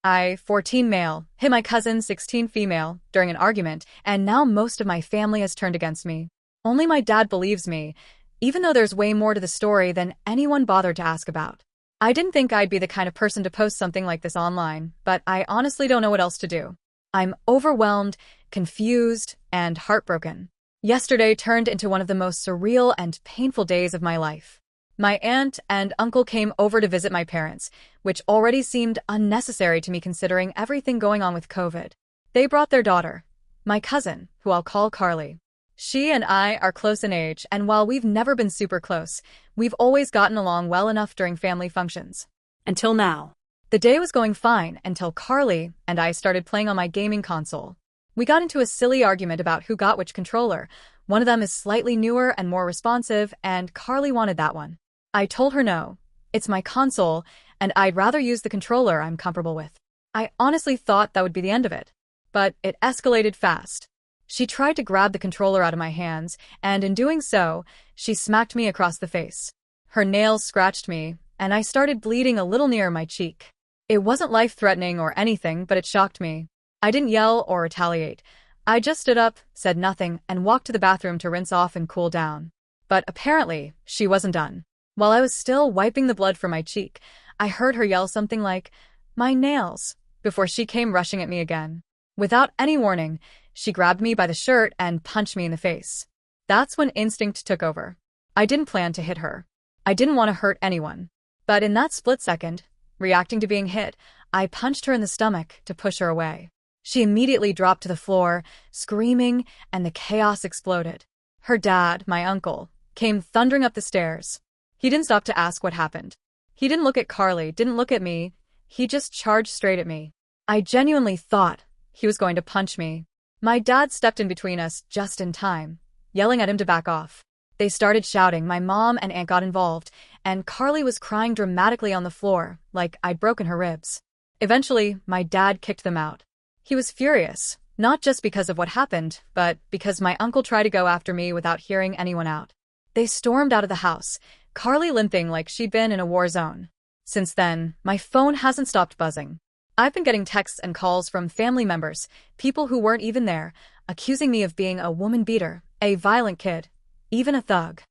I, 14 male, hit my cousin, 16 female, during an argument, and now most of my family has turned against me. Only my dad believes me, even though there's way more to the story than anyone bothered to ask about. I didn't think I'd be the kind of person to post something like this online, but I honestly don't know what else to do. I'm overwhelmed, confused, and heartbroken. Yesterday turned into one of the most surreal and painful days of my life. My aunt and uncle came over to visit my parents, which already seemed unnecessary to me considering everything going on with COVID. They brought their daughter, my cousin, who I'll call Carly. She and I are close in age, and while we've never been super close, we've always gotten along well enough during family functions. Until now. The day was going fine until Carly and I started playing on my gaming console. We got into a silly argument about who got which controller. One of them is slightly newer and more responsive, and Carly wanted that one. I told her no. It's my console, and I'd rather use the controller I'm comfortable with. I honestly thought that would be the end of it. But it escalated fast. She tried to grab the controller out of my hands, and in doing so, she smacked me across the face. Her nails scratched me, and I started bleeding a little near my cheek. It wasn't life-threatening or anything, but it shocked me. I didn't yell or retaliate. I just stood up, said nothing, and walked to the bathroom to rinse off and cool down. But apparently, she wasn't done. While I was still wiping the blood from my cheek, I heard her yell something like, "My nails," before she came rushing at me again. Without any warning, she grabbed me by the shirt and punched me in the face. That's when instinct took over. I didn't plan to hit her. I didn't want to hurt anyone. But in that split second, reacting to being hit, I punched her in the stomach to push her away. She immediately dropped to the floor, screaming, and the chaos exploded. Her dad, my uncle, came thundering up the stairs. He didn't stop to ask what happened. He didn't look at Carly, didn't look at me. He just charged straight at me. I genuinely thought he was going to punch me. My dad stepped in between us just in time, yelling at him to back off. They started shouting, my mom and aunt got involved, and Carly was crying dramatically on the floor, like I'd broken her ribs. Eventually, my dad kicked them out. He was furious, not just because of what happened, but because my uncle tried to go after me without hearing anyone out. They stormed out of the house, Carly limping like she'd been in a war zone. Since then, my phone hasn't stopped buzzing. I've been getting texts and calls from family members, people who weren't even there, accusing me of being a woman beater, a violent kid, even a thug.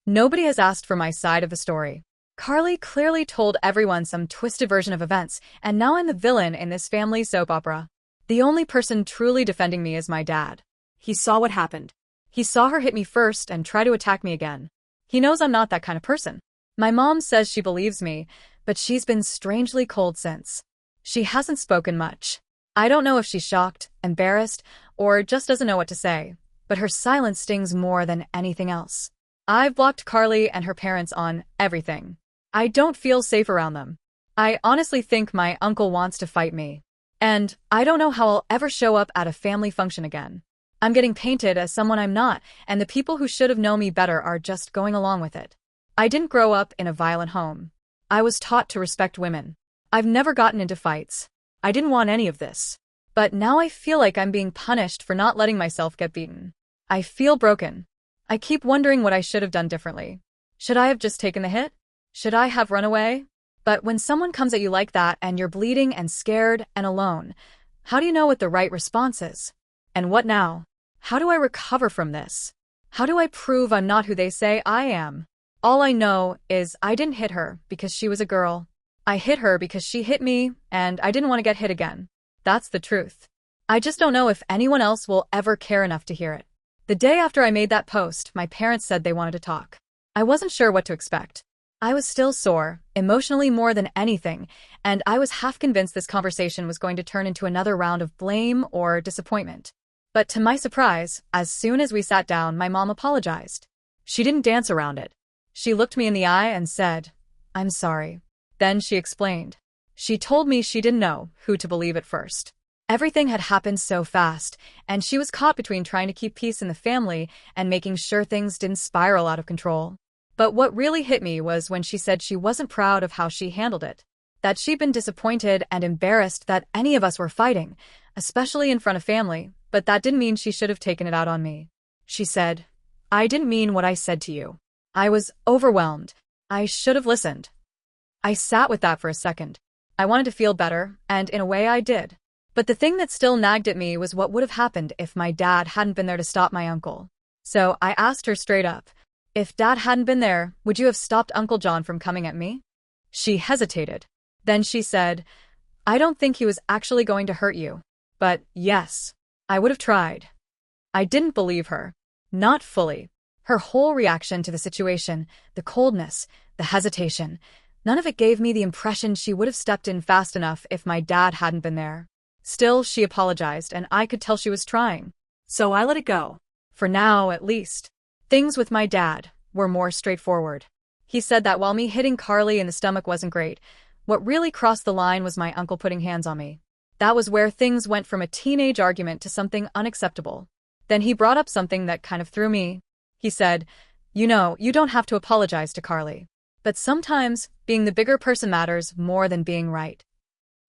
Nobody has asked for my side of the story. Carly clearly told everyone some twisted version of events, and now I'm the villain in this family soap opera. The only person truly defending me is my dad. He saw what happened. He saw her hit me first and try to attack me again. He knows I'm not that kind of person. My mom says she believes me, but she's been strangely cold since. She hasn't spoken much. I don't know if she's shocked, embarrassed, or just doesn't know what to say, but her silence stings more than anything else. I've blocked Carly and her parents on everything. I don't feel safe around them. I honestly think my uncle wants to fight me. And I don't know how I'll ever show up at a family function again. I'm getting painted as someone I'm not, and the people who should have known me better are just going along with it. I didn't grow up in a violent home. I was taught to respect women. I've never gotten into fights. I didn't want any of this. But now I feel like I'm being punished for not letting myself get beaten. I feel broken. I keep wondering what I should have done differently. Should I have just taken the hit? Should I have run away? But when someone comes at you like that and you're bleeding and scared and alone, how do you know what the right response is? And what now? How do I recover from this? How do I prove I'm not who they say I am? All I know is I didn't hit her because she was a girl. I hit her because she hit me, and I didn't want to get hit again. That's the truth. I just don't know if anyone else will ever care enough to hear it. The day after I made that post, my parents said they wanted to talk. I wasn't sure what to expect. I was still sore, emotionally more than anything, and I was half convinced this conversation was going to turn into another round of blame or disappointment. But to my surprise, as soon as we sat down, my mom apologized. She didn't dance around it. She looked me in the eye and said, "I'm sorry." Then she explained. She told me she didn't know who to believe at first. Everything had happened so fast, and she was caught between trying to keep peace in the family and making sure things didn't spiral out of control. But what really hit me was when she said she wasn't proud of how she handled it. That she'd been disappointed and embarrassed that any of us were fighting, especially in front of family, but that didn't mean she should have taken it out on me. She said, "I didn't mean what I said to you. I was overwhelmed. I should have listened." I sat with that for a second. I wanted to feel better, and in a way I did. But the thing that still nagged at me was what would have happened if my dad hadn't been there to stop my uncle. So I asked her straight up, if Dad hadn't been there, would you have stopped Uncle John from coming at me? She hesitated. Then she said, I don't think he was actually going to hurt you. But yes, I would have tried. I didn't believe her. Not fully. Her whole reaction to the situation, the coldness, the hesitation, none of it gave me the impression she would have stepped in fast enough if my dad hadn't been there. Still, she apologized, and I could tell she was trying. So I let it go. For now, at least. Things with my dad were more straightforward. He said that while me hitting Carly in the stomach wasn't great, what really crossed the line was my uncle putting hands on me. That was where things went from a teenage argument to something unacceptable. Then he brought up something that kind of threw me. He said, you don't have to apologize to Carly. But sometimes, being the bigger person matters more than being right.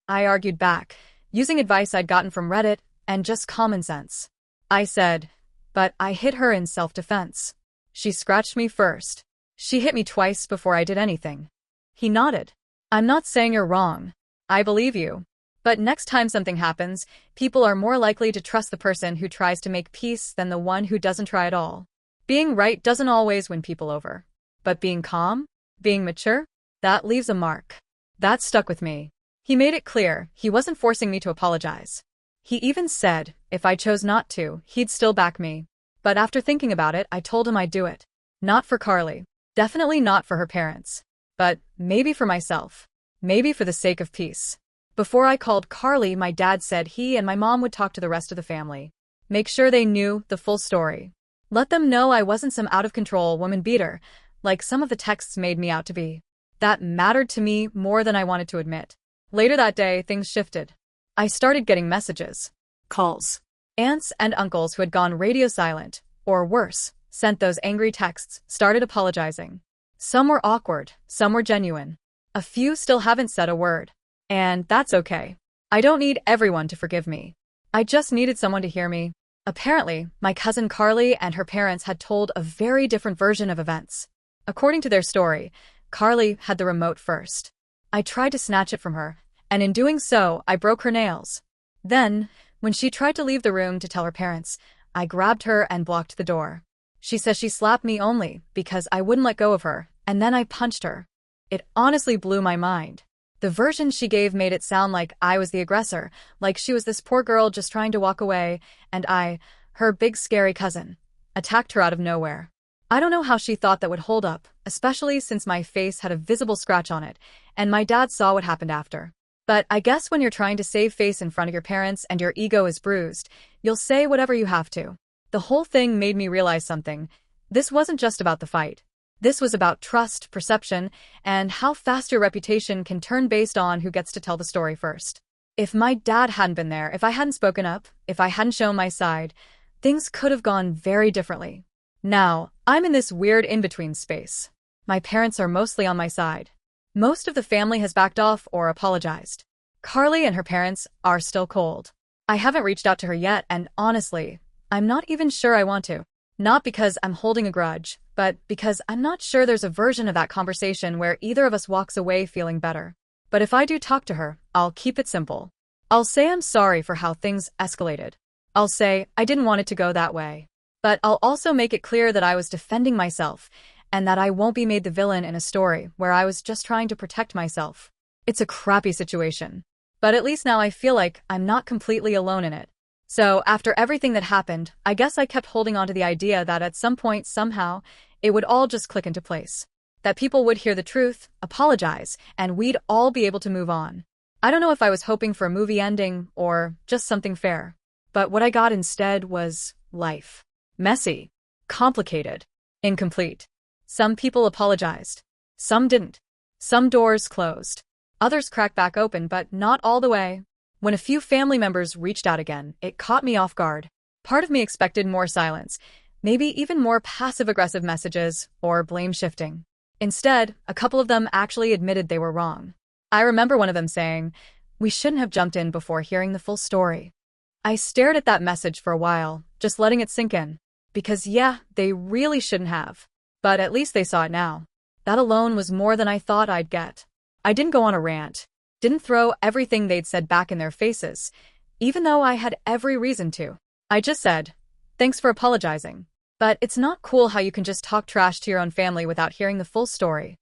I argued back, using advice I'd gotten from Reddit and just common sense. I said, but I hit her in self-defense. She scratched me first. She hit me twice before I did anything. He nodded. I'm not saying you're wrong. I believe you. But next time something happens, people are more likely to trust the person who tries to make peace than the one who doesn't try at all. Being right doesn't always win people over. But being calm, being mature, that leaves a mark. That stuck with me. He made it clear he wasn't forcing me to apologize. He even said, if I chose not to, he'd still back me. But after thinking about it, I told him I'd do it. Not for Carly. Definitely not for her parents. But maybe for myself. Maybe for the sake of peace. Before I called Carly, my dad said he and my mom would talk to the rest of the family. Make sure they knew the full story. Let them know I wasn't some out-of-control woman beater, like some of the texts made me out to be. That mattered to me more than I wanted to admit. Later that day, things shifted. I started getting messages. Calls. Aunts and uncles who had gone radio silent, or worse, sent those angry texts, started apologizing. Some were awkward, some were genuine. A few still haven't said a word. And that's okay. I don't need everyone to forgive me. I just needed someone to hear me. Apparently, my cousin Carly and her parents had told a very different version of events. According to their story, Carly had the remote first. I tried to snatch it from her, and in doing so, I broke her nails. Then, when she tried to leave the room to tell her parents, I grabbed her and blocked the door. She says she slapped me only because I wouldn't let go of her, and then I punched her. It honestly blew my mind. The version she gave made it sound like I was the aggressor, like she was this poor girl just trying to walk away, and I, her big scary cousin, attacked her out of nowhere. I don't know how she thought that would hold up, especially since my face had a visible scratch on it, and my dad saw what happened after. But I guess when you're trying to save face in front of your parents and your ego is bruised, you'll say whatever you have to. The whole thing made me realize something. This wasn't just about the fight. This was about trust, perception, and how fast your reputation can turn based on who gets to tell the story first. If my dad hadn't been there, if I hadn't spoken up, if I hadn't shown my side, things could have gone very differently. Now, I'm in this weird in-between space. My parents are mostly on my side. Most of the family has backed off or apologized. Carly and her parents are still cold. I haven't reached out to her yet, and honestly, I'm not even sure I want to. Not because I'm holding a grudge, but because I'm not sure there's a version of that conversation where either of us walks away feeling better. But if I do talk to her, I'll keep it simple. I'll say I'm sorry for how things escalated. I'll say I didn't want it to go that way. But I'll also make it clear that I was defending myself, and that I won't be made the villain in a story where I was just trying to protect myself. It's a crappy situation. But at least now I feel like I'm not completely alone in it. So, after everything that happened, I guess I kept holding on to the idea that at some point, somehow, it would all just click into place. That people would hear the truth, apologize, and we'd all be able to move on. I don't know if I was hoping for a movie ending or just something fair. But what I got instead was life. Messy. Complicated. Incomplete. Some people apologized. Some didn't. Some doors closed. Others cracked back open, but not all the way. When a few family members reached out again, it caught me off guard. Part of me expected more silence, maybe even more passive-aggressive messages or blame shifting. Instead, a couple of them actually admitted they were wrong. I remember one of them saying, "We shouldn't have jumped in before hearing the full story." I stared at that message for a while, just letting it sink in. Because yeah, they really shouldn't have. But at least they saw it now. That alone was more than I thought I'd get. I didn't go on a rant. Didn't throw everything they'd said back in their faces, even though I had every reason to. I just said, "Thanks for apologizing. But it's not cool how you can just talk trash to your own family without hearing the full story."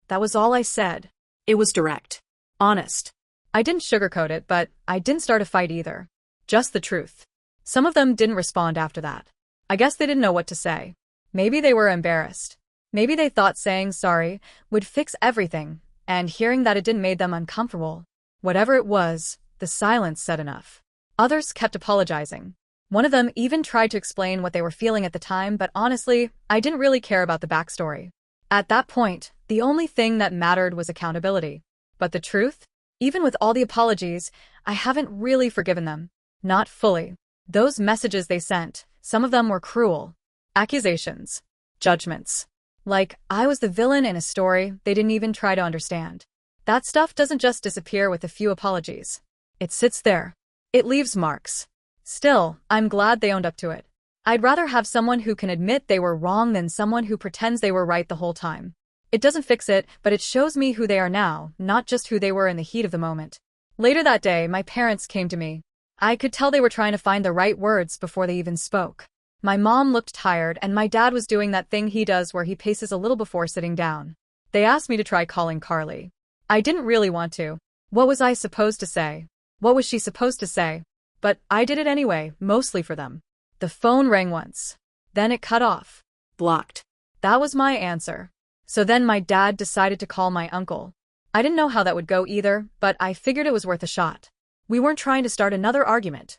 That was all I said. It was direct. Honest. I didn't sugarcoat it, but I didn't start a fight either. Just the truth. Some of them didn't respond after that. I guess they didn't know what to say. Maybe they were embarrassed. Maybe they thought saying sorry would fix everything, and hearing that it didn't made them uncomfortable. Whatever it was, the silence said enough. Others kept apologizing. One of them even tried to explain what they were feeling at the time, but honestly, I didn't really care about the backstory. At that point, the only thing that mattered was accountability. But the truth? Even with all the apologies, I haven't really forgiven them. Not fully. Those messages they sent, some of them were cruel. Accusations. Judgments. Like I was the villain in a story they didn't even try to understand. That stuff doesn't just disappear with a few apologies. It sits there. It leaves marks. Still, I'm glad they owned up to it. I'd rather have someone who can admit they were wrong than someone who pretends they were right the whole time. It doesn't fix it, but it shows me who they are now, not just who they were in the heat of the moment. Later that day, my parents came to me. I could tell they were trying to find the right words before they even spoke. My mom looked tired, and my dad was doing that thing he does where he paces a little before sitting down. They asked me to try calling Carly. I didn't really want to. What was I supposed to say? What was she supposed to say? But I did it anyway, mostly for them. The phone rang once. Then it cut off. Blocked. That was my answer. So then my dad decided to call my uncle. I didn't know how that would go either, but I figured it was worth a shot. We weren't trying to start another argument.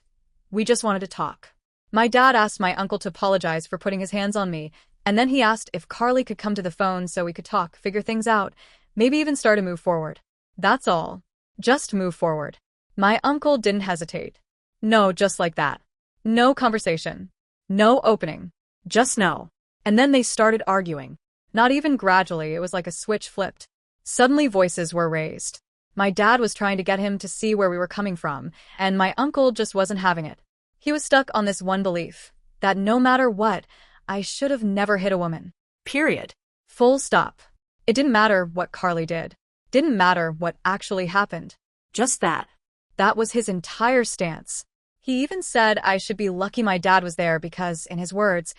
We just wanted to talk. My dad asked my uncle to apologize for putting his hands on me, and then he asked if Carly could come to the phone so we could talk, figure things out, maybe even start to move forward. That's all. Just move forward. My uncle didn't hesitate. No, just like that. No conversation. No opening. Just no. And then they started arguing. Not even gradually, it was like a switch flipped. Suddenly voices were raised. My dad was trying to get him to see where we were coming from, and my uncle just wasn't having it. He was stuck on this one belief, that no matter what, I should have never hit a woman. Period. Full stop. It didn't matter what Carly did. Didn't matter what actually happened. Just that. That was his entire stance. He even said I should be lucky my dad was there because, in his words,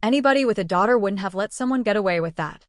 anybody with a daughter wouldn't have let someone get away with that.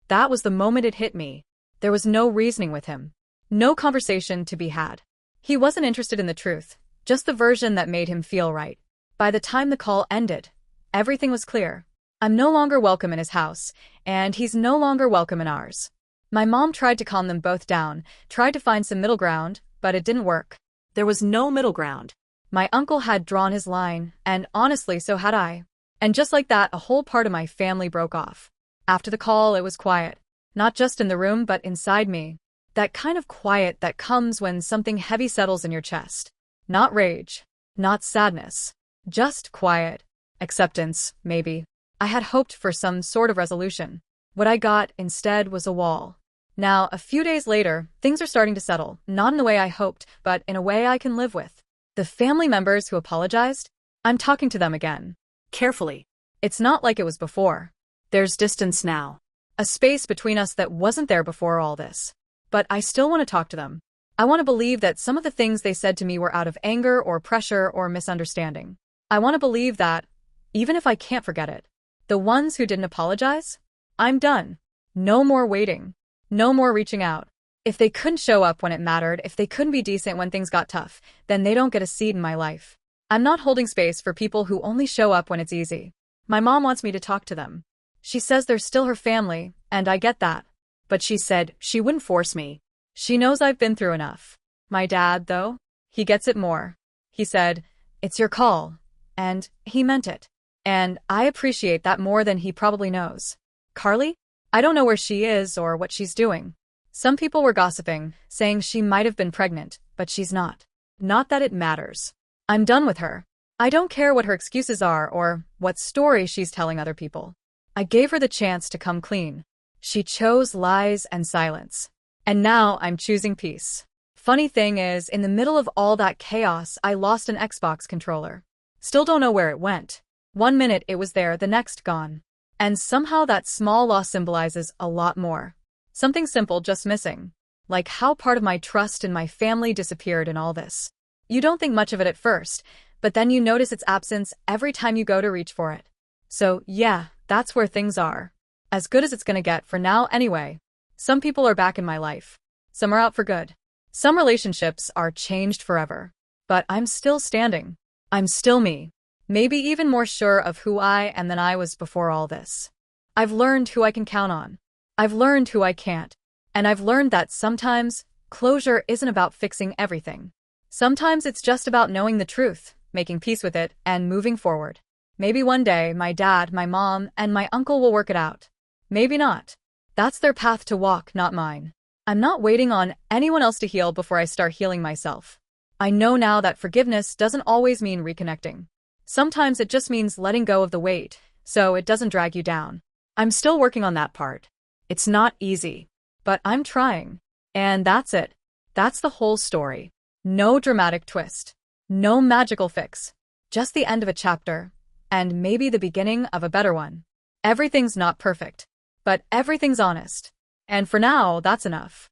That was the moment it hit me. There was no reasoning with him. No conversation to be had. He wasn't interested in the truth, just the version that made him feel right. By the time the call ended, everything was clear. I'm no longer welcome in his house, and he's no longer welcome in ours. My mom tried to calm them both down, tried to find some middle ground, but it didn't work. There was no middle ground. My uncle had drawn his line, and honestly, so had I. And just like that, a whole part of my family broke off. After the call, it was quiet. Not just in the room, but inside me. That kind of quiet that comes when something heavy settles in your chest. Not rage. Not sadness. Just quiet. Acceptance, maybe. I had hoped for some sort of resolution. What I got instead was a wall. Now, a few days later, things are starting to settle, not in the way I hoped, but in a way I can live with. The family members who apologized, I'm talking to them again. Carefully. It's not like it was before. There's distance now. A space between us that wasn't there before all this. But I still want to talk to them. I want to believe that some of the things they said to me were out of anger or pressure or misunderstanding. I want to believe that, even if I can't forget it. The ones who didn't apologize? I'm done. No more waiting. No more reaching out. If they couldn't show up when it mattered, if they couldn't be decent when things got tough, then they don't get a seat in my life. I'm not holding space for people who only show up when it's easy. My mom wants me to talk to them. She says they're still her family, and I get that. But she said she wouldn't force me. She knows I've been through enough. My dad, though, he gets it more. He said, "It's your call." And he meant it. And I appreciate that more than he probably knows. Carly? I don't know where she is or what she's doing. Some people were gossiping, saying she might have been pregnant, but she's not. Not that it matters. I'm done with her. I don't care what her excuses are or what story she's telling other people. I gave her the chance to come clean. She chose lies and silence. And now I'm choosing peace. Funny thing is, in the middle of all that chaos, I lost an Xbox controller. Still don't know where it went. One minute it was there, the next gone. And somehow that small loss symbolizes a lot more. Something simple just missing. Like how part of my trust in my family disappeared in all this. You don't think much of it at first, but then you notice its absence every time you go to reach for it. So, yeah, that's where things are. As good as it's gonna get for now anyway. Some people are back in my life. Some are out for good. Some relationships are changed forever. But I'm still standing. I'm still me. Maybe even more sure of who I am than I was before all this. I've learned who I can count on. I've learned who I can't. And I've learned that sometimes, closure isn't about fixing everything. Sometimes it's just about knowing the truth, making peace with it, and moving forward. Maybe one day, my dad, my mom, and my uncle will work it out. Maybe not. That's their path to walk, not mine. I'm not waiting on anyone else to heal before I start healing myself. I know now that forgiveness doesn't always mean reconnecting. Sometimes it just means letting go of the weight, so it doesn't drag you down. I'm still working on that part. It's not easy, but I'm trying. And that's it. That's the whole story. No dramatic twist. No magical fix. Just the end of a chapter, and maybe the beginning of a better one. Everything's not perfect, but everything's honest. And for now, that's enough.